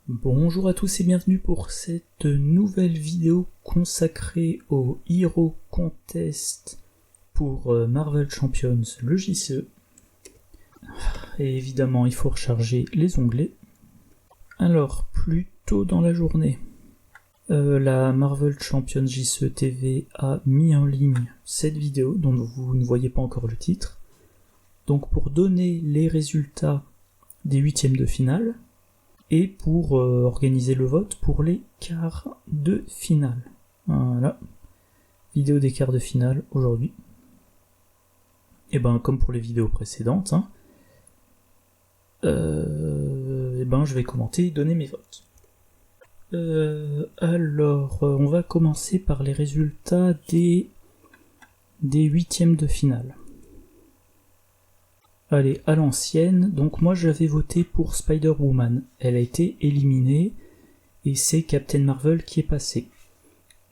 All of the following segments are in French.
Bonjour à tous et bienvenue pour cette nouvelle vidéo consacrée au Hero Contest pour Marvel Champions, le JCE. Et évidemment, il faut recharger les onglets. Alors, plus tôt dans la journée, la Marvel Champions JCE TV a mis en ligne cette vidéo dont vous ne voyez pas encore le titre. Donc pour donner les résultats des huitièmes de finale, et pour organiser le vote pour les quarts de finale. Voilà. Vidéo des quarts de finale aujourd'hui. Et ben comme pour les vidéos précédentes, je vais commenter et donner mes votes. On va commencer par les résultats des huitièmes de finale. Allez, à l'ancienne, donc moi j'avais voté pour Spider-Woman, elle a été éliminée, et c'est Captain Marvel qui est passé.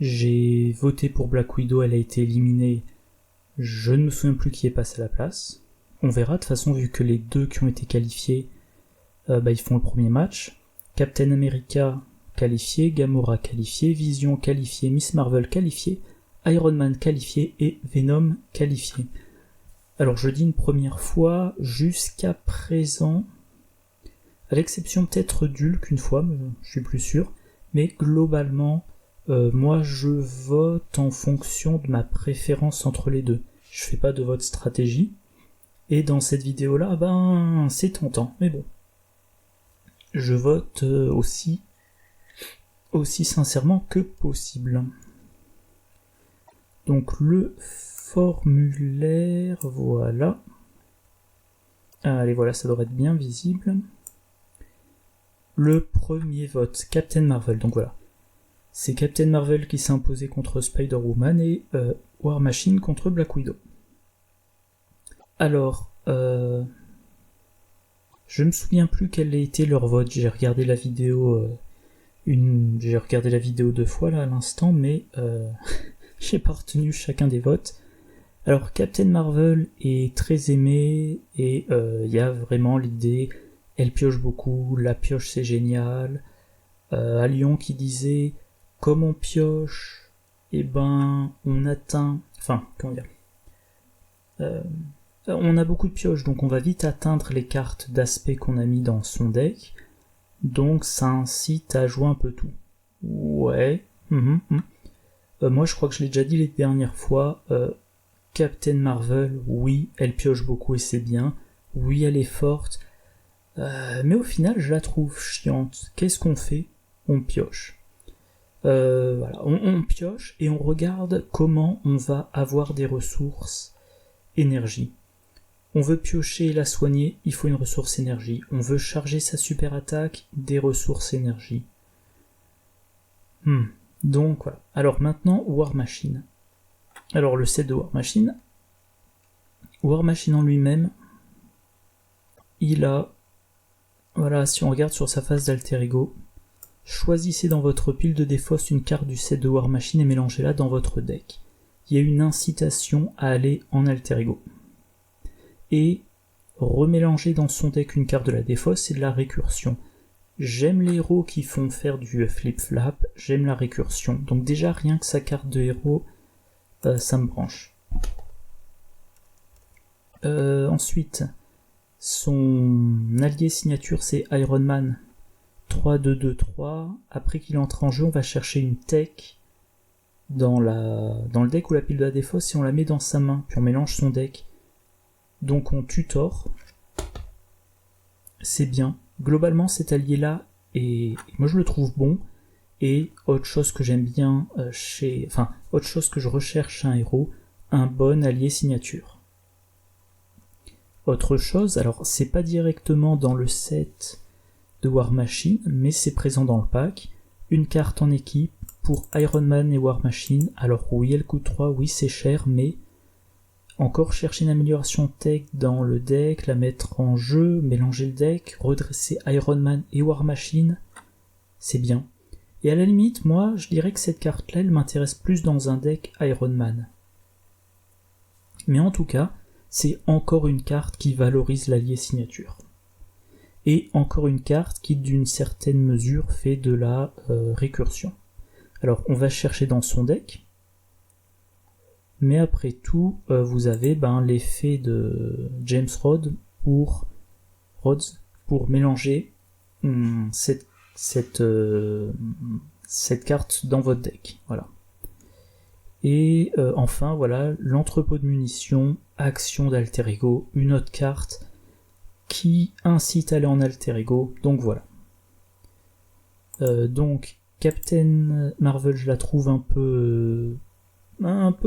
J'ai voté pour Black Widow, elle a été éliminée, je ne me souviens plus qui est passé à la place. On verra, de toute façon, vu que les deux qui ont été qualifiés, ils font le premier match. Captain America qualifié, Gamora qualifié, Vision qualifié, Miss Marvel qualifié, Iron Man qualifié et Venom qualifié. Alors je dis une première fois, jusqu'à présent, à l'exception peut-être d'Hulk une fois, mais je suis plus sûr, mais globalement, moi je vote en fonction de ma préférence entre les deux. Je fais pas de vote stratégie, et dans cette vidéo-là, c'est tentant, mais bon. Je vote aussi sincèrement que possible. Donc le formulaire, voilà. Allez, voilà, ça devrait être bien visible. Le premier vote, Captain Marvel, donc voilà. C'est Captain Marvel qui s'est imposé contre Spider-Woman et War Machine contre Black Widow. Alors, je me souviens plus quel a été leur vote, j'ai regardé la vidéo deux fois là à l'instant, mais j'ai pas retenu chacun des votes. Alors Captain Marvel est très aimée et y a vraiment l'idée, elle pioche beaucoup, la pioche c'est génial. À Lyon qui disait, comme on pioche, on atteint, on a beaucoup de pioches, donc on va vite atteindre les cartes d'aspect qu'on a mis dans son deck, donc ça incite à jouer un peu tout. Ouais, moi je crois que je l'ai déjà dit les dernières fois, Captain Marvel, oui, elle pioche beaucoup et c'est bien. Oui, elle est forte. Mais au final, je la trouve chiante. Qu'est-ce qu'on fait ? On pioche. On pioche et on regarde comment on va avoir des ressources énergie. On veut piocher et la soigner, il faut une ressource énergie. On veut charger sa super attaque, des ressources énergie. Donc voilà. Alors maintenant, War Machine. Alors le set de War Machine en lui-même, il a, voilà, si on regarde sur sa face d'alter ego, choisissez dans votre pile de défausse une carte du set de War Machine et mélangez-la dans votre deck. Il y a une incitation à aller en alter ego. Et remélanger dans son deck une carte de la défausse, c'est de la récursion. J'aime les héros qui font faire du flip-flap, j'aime la récursion. Donc déjà, rien que sa carte de héros, ça me branche. Ensuite, son allié signature c'est Iron Man 3-2-2-3. Après qu'il entre en jeu, on va chercher une tech dans le deck ou la pile de la défausse et on la met dans sa main, puis on mélange son deck. Donc on tutor. C'est bien. Globalement cet allié là, et moi je le trouve bon. Et autre chose que j'aime bien autre chose que je recherche chez un héros, un bon allié signature. Autre chose, alors c'est pas directement dans le set de War Machine, mais c'est présent dans le pack, une carte en équipe pour Iron Man et War Machine. Alors oui, elle coûte 3, oui c'est cher, mais encore chercher une amélioration tech dans le deck, la mettre en jeu, mélanger le deck, redresser Iron Man et War Machine, c'est bien. Et à la limite, moi, je dirais que cette carte-là, elle m'intéresse plus dans un deck Iron Man. Mais en tout cas, c'est encore une carte qui valorise l'allié signature. et encore une carte qui d'une certaine mesure fait de la récursion. Alors on va chercher dans son deck, mais après tout vous avez l'effet de James Rhodes pour mélanger cette carte dans votre deck. Voilà. Et enfin voilà, l'entrepôt de munitions, action d'alter ego, une autre carte qui incite à aller en alter ego, donc voilà. Donc Captain Marvel, je la trouve un peu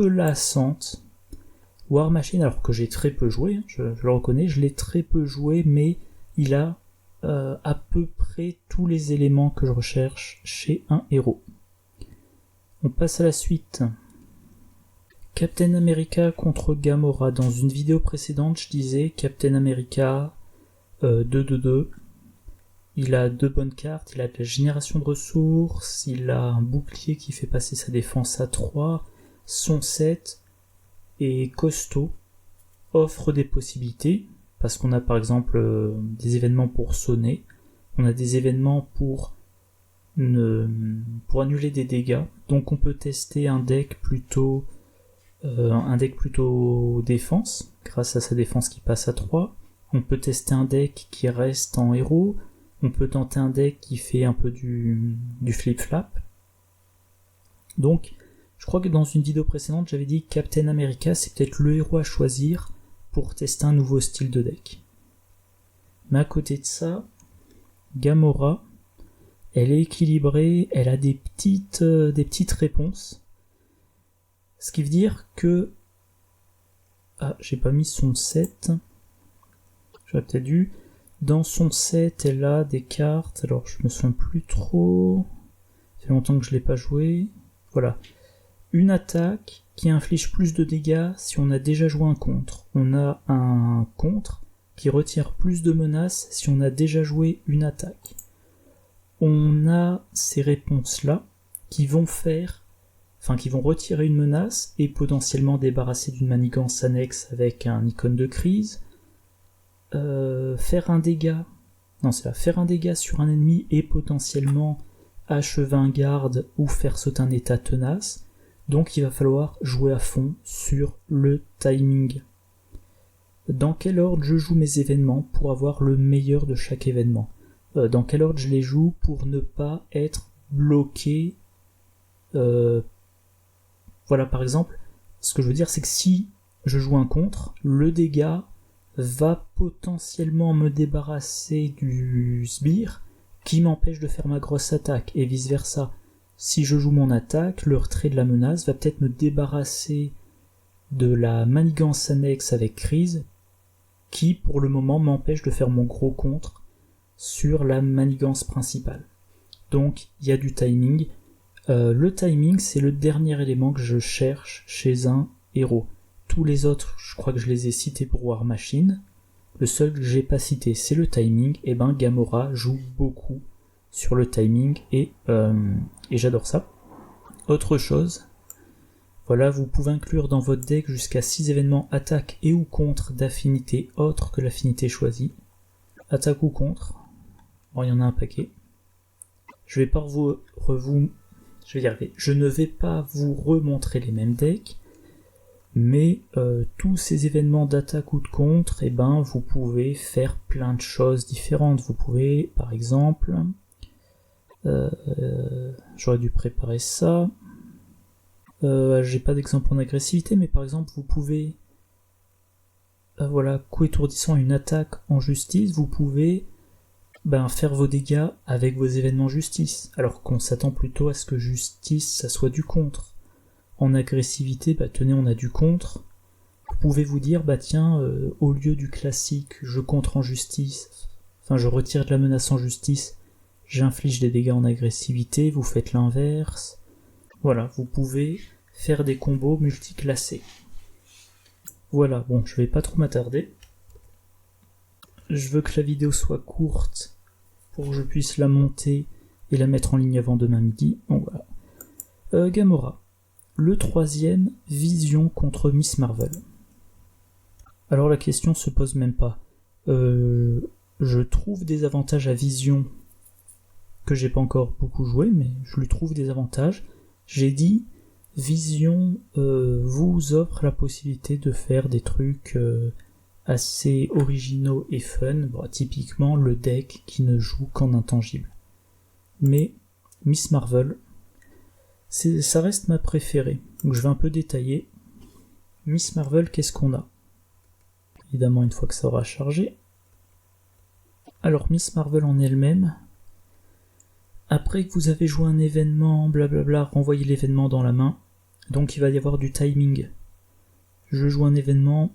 lassante. War Machine, alors que j'ai très peu joué, je le reconnais, je l'ai très peu joué, mais il a à peu près tous les éléments que je recherche chez un héros. On passe à la suite. Captain America contre Gamora. Dans une vidéo précédente, je disais Captain America 2-2-2. Il a 2 bonnes cartes, il a de la génération de ressources, il a un bouclier qui fait passer sa défense à 3, son set est costaud, offre des possibilités, parce qu'on a par exemple des événements pour sonner, on a des événements pour annuler des dégâts, donc on peut tester un deck plutôt défense, grâce à sa défense qui passe à 3, on peut tester un deck qui reste en héros, on peut tenter un deck qui fait un peu du flip-flap. Donc, je crois que dans une vidéo précédente, j'avais dit que Captain America, c'est peut-être le héros à choisir pour tester un nouveau style de deck. Mais à côté de ça, Gamora, elle est équilibrée, elle a des petites réponses. Ce qui veut dire que... Ah, j'ai pas mis son set. J'aurais peut-être dû... Dans son set, elle a des cartes, alors je me souviens plus trop, ça fait longtemps que je l'ai pas joué, voilà. Une attaque qui inflige plus de dégâts si on a déjà joué un contre. On a un contre qui retire plus de menaces si on a déjà joué une attaque. On a ces réponses-là qui vont retirer une menace et potentiellement débarrasser d'une manigance annexe avec un icône de crise. Faire un dégât sur un ennemi et potentiellement achever un garde ou faire sauter un état tenace, donc il va falloir jouer à fond sur le timing. Dans quel ordre je joue mes événements pour avoir le meilleur de chaque événement, dans quel ordre je les joue pour ne pas être bloqué. Voilà, par exemple, ce que je veux dire, c'est que si je joue un contre, le dégât va potentiellement me débarrasser du sbire qui m'empêche de faire ma grosse attaque, et vice versa. Si je joue mon attaque, le retrait de la menace va peut-être me débarrasser de la manigance annexe avec crise, qui pour le moment m'empêche de faire mon gros contre sur la manigance principale. Donc il y a du timing. Le timing, c'est le dernier élément que je cherche chez un héros. Tous les autres, je crois que je les ai cités pour War Machine. Le seul que j'ai pas cité, c'est le timing. Et Gamora joue beaucoup sur le timing et j'adore ça. Autre chose, voilà, vous pouvez inclure dans votre deck jusqu'à 6 événements attaque et ou contre d'affinité autre que l'affinité choisie. Attaque ou contre, bon, il y en a un paquet. Je ne vais pas vous remontrer les mêmes decks, mais tous ces événements d'attaque ou de contre, vous pouvez faire plein de choses différentes. Vous pouvez, par exemple, j'aurais dû préparer ça, j'ai pas d'exemple en agressivité, mais par exemple vous pouvez, coup étourdissant une attaque en justice, vous pouvez faire vos dégâts avec vos événements justice, alors qu'on s'attend plutôt à ce que justice ça soit du contre. En agressivité, tenez, on a du contre. Vous pouvez vous dire, au lieu du classique, je contre en justice, je retire de la menace en justice, j'inflige des dégâts en agressivité, vous faites l'inverse. Voilà, vous pouvez faire des combos multiclassés. Voilà, bon, je vais pas trop m'attarder. Je veux que la vidéo soit courte pour que je puisse la monter et la mettre en ligne avant demain midi. Bon, voilà. Gamora. Le 3e, Vision contre Miss Marvel. Alors la question se pose même pas. je trouve des avantages à Vision que j'ai pas encore beaucoup joué, mais je lui trouve des avantages. J'ai dit Vision vous offre la possibilité de faire des trucs assez originaux et fun, bon, typiquement le deck qui ne joue qu'en intangible. Mais Miss Marvel, ça reste ma préférée, donc je vais un peu détailler. Miss Marvel, qu'est-ce qu'on a? Évidemment, une fois que ça aura chargé. Alors Miss Marvel en elle-même, après que vous avez joué un événement, blablabla, renvoyez l'événement dans la main, donc il va y avoir du timing. Je joue un événement,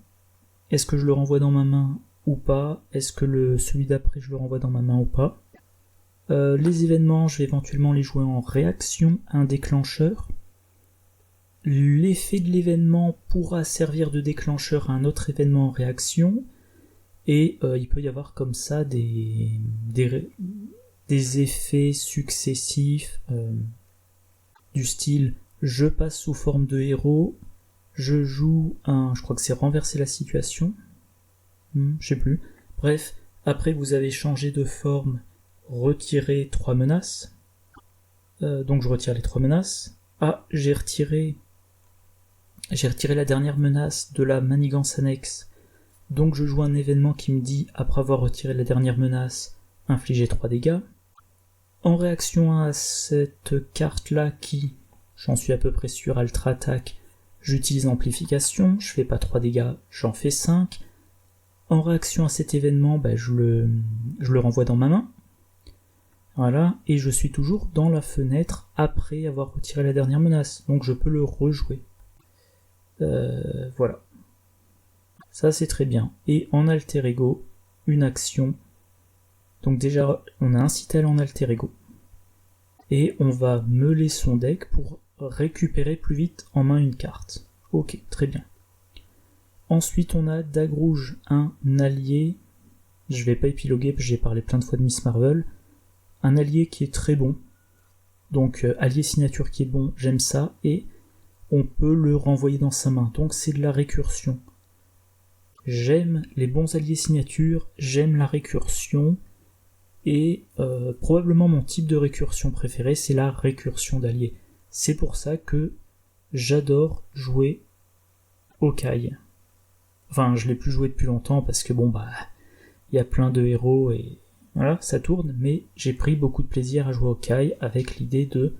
est-ce que je le renvoie dans ma main ou pas? Est-ce que celui d'après je le renvoie dans ma main ou pas? Les événements, je vais éventuellement les jouer en réaction à un déclencheur. L'effet de l'événement pourra servir de déclencheur à un autre événement en réaction, et il peut y avoir comme ça des effets successifs du style je passe sous forme de héros, je joue je crois que c'est renverser la situation, je sais plus, bref, après vous avez changé de forme, retiré 3 menaces, donc je retire les 3 menaces, j'ai retiré la dernière menace de la manigance annexe, donc je joue un événement qui me dit, après avoir retiré la dernière menace, infliger 3 dégâts. En réaction à cette carte-là qui, j'en suis à peu près sûr, Alt-Attaque, j'utilise amplification, je fais pas 3 dégâts, j'en fais 5. En réaction à cet événement, je le renvoie dans ma main. Voilà, et je suis toujours dans la fenêtre après avoir retiré la dernière menace, donc je peux le rejouer. Voilà. Ça c'est très bien. Et en alter ego, une action. Donc déjà, on a un Citadel en alter ego. Et on va meuler son deck pour récupérer plus vite en main une carte. Ok, très bien. Ensuite, on a Dague Rouge, un allié. Je vais pas épiloguer parce que j'ai parlé plein de fois de Miss Marvel. Un allié qui est très bon. Donc, allié signature qui est bon, j'aime ça. Et on peut le renvoyer dans sa main. Donc, c'est de la récursion. J'aime les bons alliés signature, j'aime la récursion. Et probablement mon type de récursion préféré, c'est la récursion d'alliés. C'est pour ça que j'adore jouer Hawkeye. Enfin, je l'ai plus joué depuis longtemps parce que il y a plein de héros et voilà, ça tourne, mais j'ai pris beaucoup de plaisir à jouer Hawkeye avec l'idée de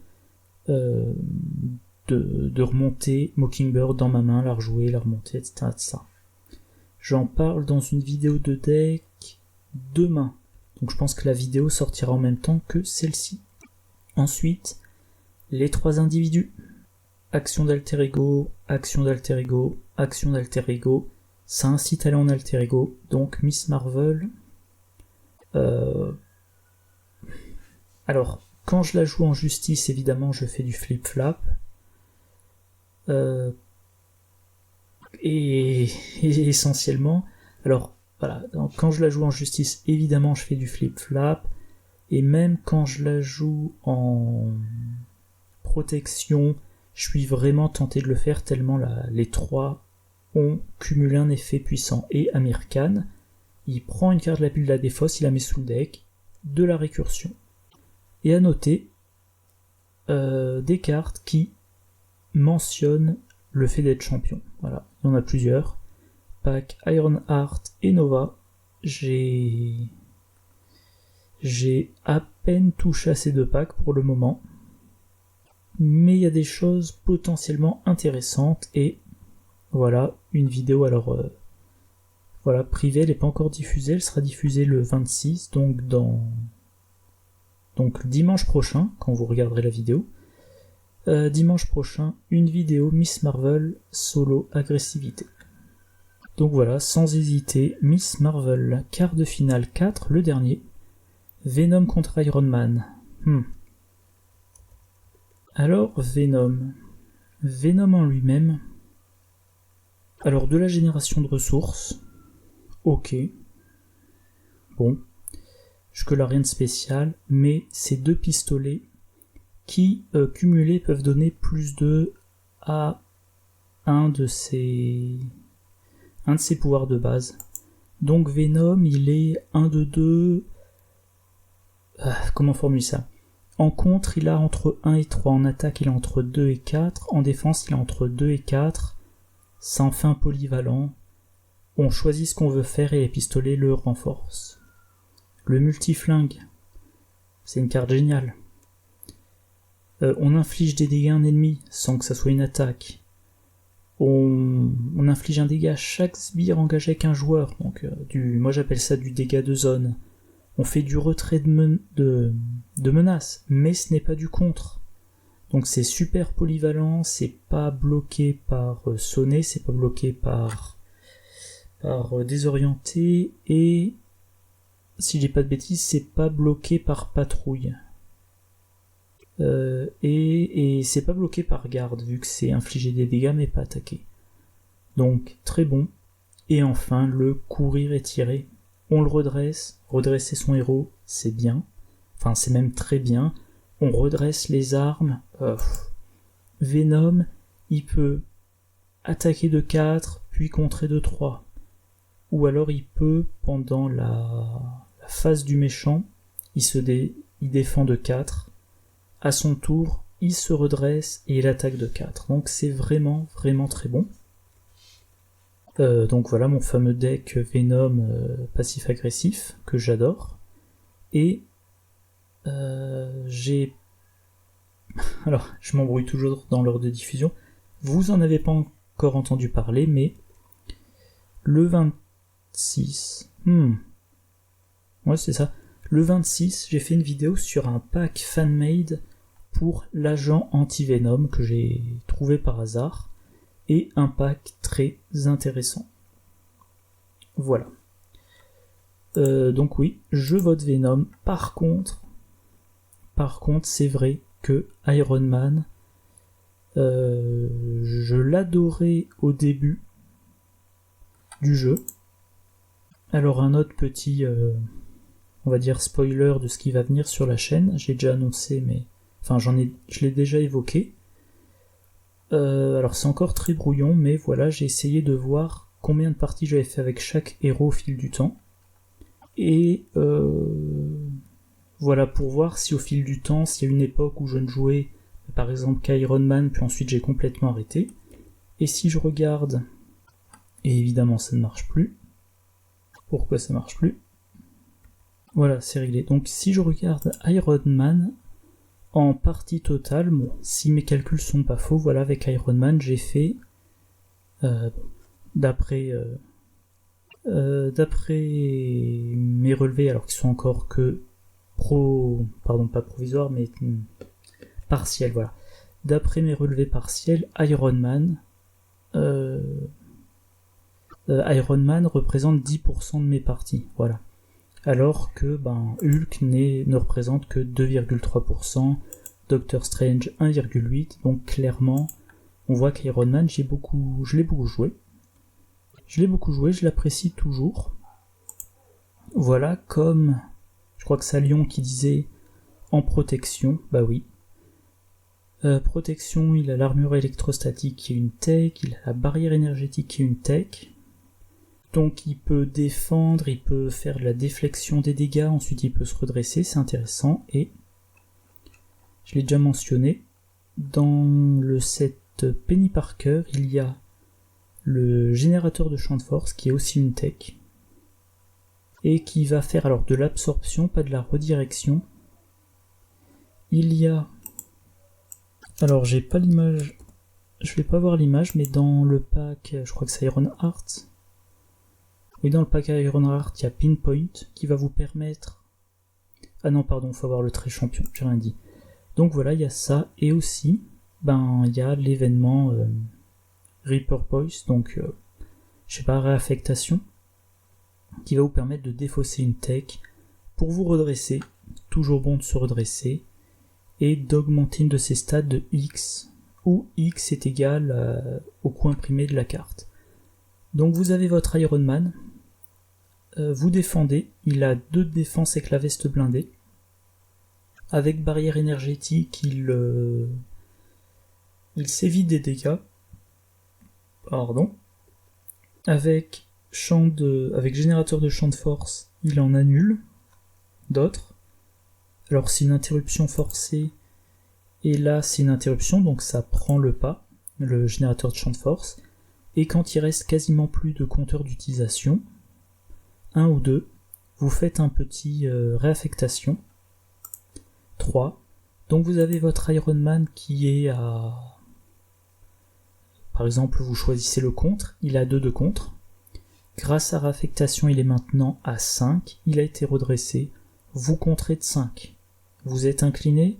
remonter Mockingbird dans ma main, la rejouer, la remonter, etc. J'en parle dans une vidéo de deck demain. Donc je pense que la vidéo sortira en même temps que celle-ci. Ensuite, les 3 individus. Action d'alter ego, action d'alter ego, action d'alter ego. Ça incite à aller en alter ego. Donc Miss Marvel. Alors, quand je la joue en justice, évidemment, je fais du flip-flap. Et essentiellement, alors voilà, donc quand je la joue en justice, évidemment je fais du flip-flap, et même quand je la joue en protection, je suis vraiment tenté de le faire tellement les 3 ont cumulé un effet puissant. Et Amir Khan, il prend une carte de la pile de la défausse, il la met sous le deck, de la récursion. Et à noter, des cartes qui mentionnent le fait d'être champion. Voilà, il y en a plusieurs. Pack Ironheart et Nova. J'ai à peine touché à ces 2 packs pour le moment. Mais il y a des choses potentiellement intéressantes et voilà, une vidéo alors voilà, privée, elle n'est pas encore diffusée, elle sera diffusée le 26, donc dimanche prochain, quand vous regarderez la vidéo. Dimanche prochain, une vidéo Miss Marvel solo agressivité. Donc voilà, sans hésiter, Miss Marvel, quart de finale 4, le dernier. Venom contre Iron Man. Alors, Venom en lui-même. Alors, de la génération de ressources. Ok. Bon. Jusque-là, rien de spécial. Mais ces 2 pistolets qui, cumulés, peuvent donner plus de à un de ses pouvoirs de base. Donc Venom, il est 1 de 2... comment formuler ça? En contre, il a entre 1 et 3. En attaque, il a entre 2 et 4. En défense, il a entre 2 et 4. C'est enfin polyvalent. On choisit ce qu'on veut faire et les pistolets le renforcent. Le multiflingue, c'est une carte géniale. On inflige des dégâts à un ennemi sans que ça soit une attaque. On inflige un dégât à chaque sbire engagé avec un joueur. Donc, moi j'appelle ça du dégât de zone. On fait du retrait de menace, mais ce n'est pas du contre. Donc c'est super polyvalent, c'est pas bloqué par sonner, c'est pas bloqué par désorienté, et si j'ai pas de bêtises, c'est pas bloqué par patrouille. Et c'est pas bloqué par garde, vu que c'est infliger des dégâts mais pas attaquer. Donc très bon. Et enfin, le courir et tirer. On le redresser son héros, c'est bien. Enfin, c'est même très bien. On redresse les armes. Venom, il peut attaquer de 4, puis contrer de 3. Ou alors il peut, pendant la phase du méchant, il défend de 4. À son tour, il se redresse et il attaque de 4. Donc c'est vraiment, vraiment très bon. Donc voilà mon fameux deck Venom passif-agressif, que j'adore. Et j'ai... Alors, je m'embrouille toujours dans l'ordre de diffusion. Vous en avez pas encore entendu parler, mais le 26... Ouais, c'est ça. Le 26, j'ai fait une vidéo sur un pack fan-made pour l'agent anti-Venom que j'ai trouvé par hasard, et un pack très intéressant. Voilà. Donc oui, je vote Venom. Par contre, c'est vrai que Iron Man, je l'adorais au début du jeu. Alors un autre petit, on va dire spoiler de ce qui va venir sur la chaîne, j'ai déjà annoncé, mais enfin je l'ai déjà évoqué. Alors c'est encore très brouillon, mais voilà, j'ai essayé de voir combien de parties j'avais fait avec chaque héros au fil du temps. Et voilà, pour voir si au fil du temps, s'il y a une époque où je ne jouais par exemple qu'Iron Man, puis ensuite j'ai complètement arrêté. Et si je regarde, et évidemment ça ne marche plus. Pourquoi ça marche plus? Voilà, c'est réglé. Donc si je regarde Iron Man en partie totale, bon, si mes calculs sont pas faux, voilà, avec Iron Man, j'ai fait d'après mes relevés, alors qu'ils sont encore que pas provisoires, mais partiels, voilà. D'après mes relevés partiels, Iron Man représente 10% de mes parties, voilà. Alors que Hulk ne représente que 2,3%, Doctor Strange 1,8%, donc clairement, on voit qu'Iron Man, je l'ai beaucoup joué. Je l'apprécie toujours. Voilà, comme, je crois que c'est Lyon qui disait, en protection, bah oui. Protection, il a l'armure électrostatique qui est une tech, il a la barrière énergétique qui est une tech. Donc il peut défendre, il peut faire de la déflexion des dégâts, ensuite il peut se redresser, c'est intéressant. Et je l'ai déjà mentionné, dans le set Penny Parker, il y a le générateur de champ de force qui est aussi une tech et qui va faire alors de l'absorption, pas de la redirection. Il y a, alors j'ai pas l'image, je vais pas voir l'image, mais dans le pack, je crois que c'est Iron Heart. Oui, dans le pack Iron Heart, il y a Pinpoint qui va vous permettre... Ah non, pardon, faut avoir le trait champion, j'ai rien dit. Donc voilà, il y a ça, et aussi, il y a l'événement Reaper Voice, donc, je sais pas, réaffectation, qui va vous permettre de défausser une tech pour vous redresser, toujours bon de se redresser, et d'augmenter une de ses stats de X, où X est égal au coût imprimé de la carte. Donc vous avez votre Iron Man, vous défendez, il a 2 de défense avec la veste blindée. Avec barrière énergétique, il s'évite des dégâts. Pardon. Avec avec générateur de champ de force, il en annule d'autres. Alors c'est une interruption forcée, et là c'est une interruption, donc ça prend le pas, le générateur de champ de force. Et quand il reste quasiment plus de compteur d'utilisation, 1 ou 2, vous faites un petit réaffectation. 3. Donc vous avez votre Iron Man qui est à... Par exemple, vous choisissez le contre, il a 2 de contre. Grâce à réaffectation, il est maintenant à 5, il a été redressé. Vous contrez de 5. Vous êtes incliné,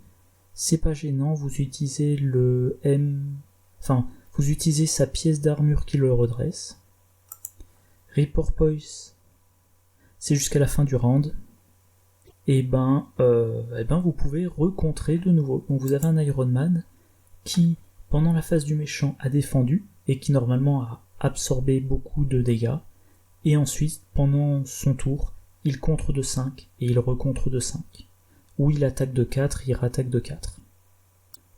c'est pas gênant, vous utilisez le M... Enfin, vous utilisez sa pièce d'armure qui le redresse. Report Poise, c'est jusqu'à la fin du round. Et vous pouvez recontrer de nouveau. Donc vous avez un Iron Man qui, pendant la phase du méchant, a défendu et qui normalement a absorbé beaucoup de dégâts. Et ensuite, pendant son tour, il contre de 5 et il recontre de 5. Ou il attaque de 4 et il rattaque de 4.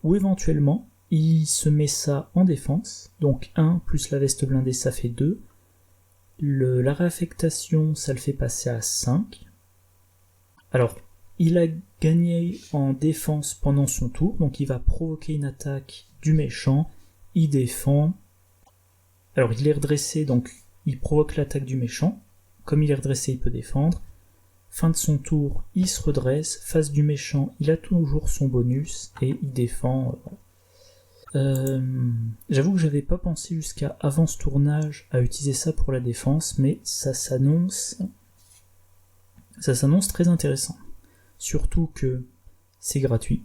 Ou éventuellement, il se met ça en défense. Donc 1 plus la veste blindée, ça fait 2. La réaffectation, ça le fait passer à 5. Alors, il a gagné en défense pendant son tour, donc il va provoquer une attaque du méchant, il défend. Alors il est redressé, donc il provoque l'attaque du méchant. Comme il est redressé, il peut défendre. Fin de son tour, il se redresse. Face du méchant, il a toujours son bonus et il défend. J'avoue que j'avais pas pensé jusqu'à avant ce tournage à utiliser ça pour la défense, mais ça s'annonce très intéressant. Surtout que c'est gratuit.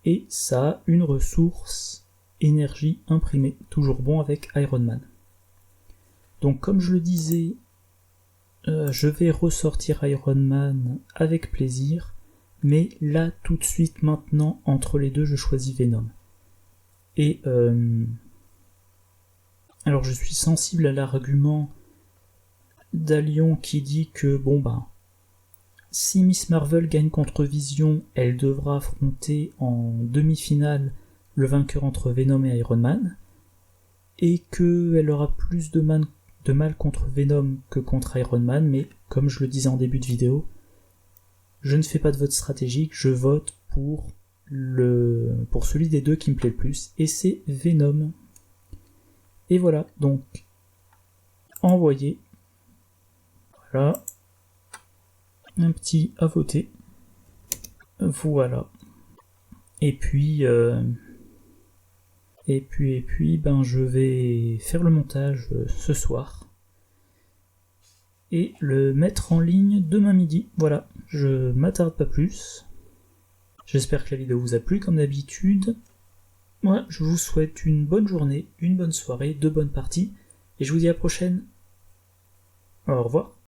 Et ça a une ressource énergie imprimée, toujours bon avec Iron Man. Donc comme je le disais, je vais ressortir Iron Man avec plaisir, mais là tout de suite maintenant, entre les deux, je choisis Venom. Et alors je suis sensible à l'argument d'Alion qui dit que si Miss Marvel gagne contre Vision, elle devra affronter en demi-finale le vainqueur entre Venom et Iron Man, et qu'elle aura plus de mal contre Venom que contre Iron Man, mais comme je le disais en début de vidéo, je ne fais pas de vote stratégique, je vote pour celui des deux qui me plaît le plus, et c'est Venom. Et voilà, donc, envoyé. Voilà. Un petit à voter. Voilà. Et puis, je vais faire le montage ce soir. Et le mettre en ligne demain midi. Voilà, je m'attarde pas plus. J'espère que la vidéo vous a plu comme d'habitude. Moi, je vous souhaite une bonne journée, une bonne soirée, de bonnes parties. Et je vous dis à la prochaine. Au revoir.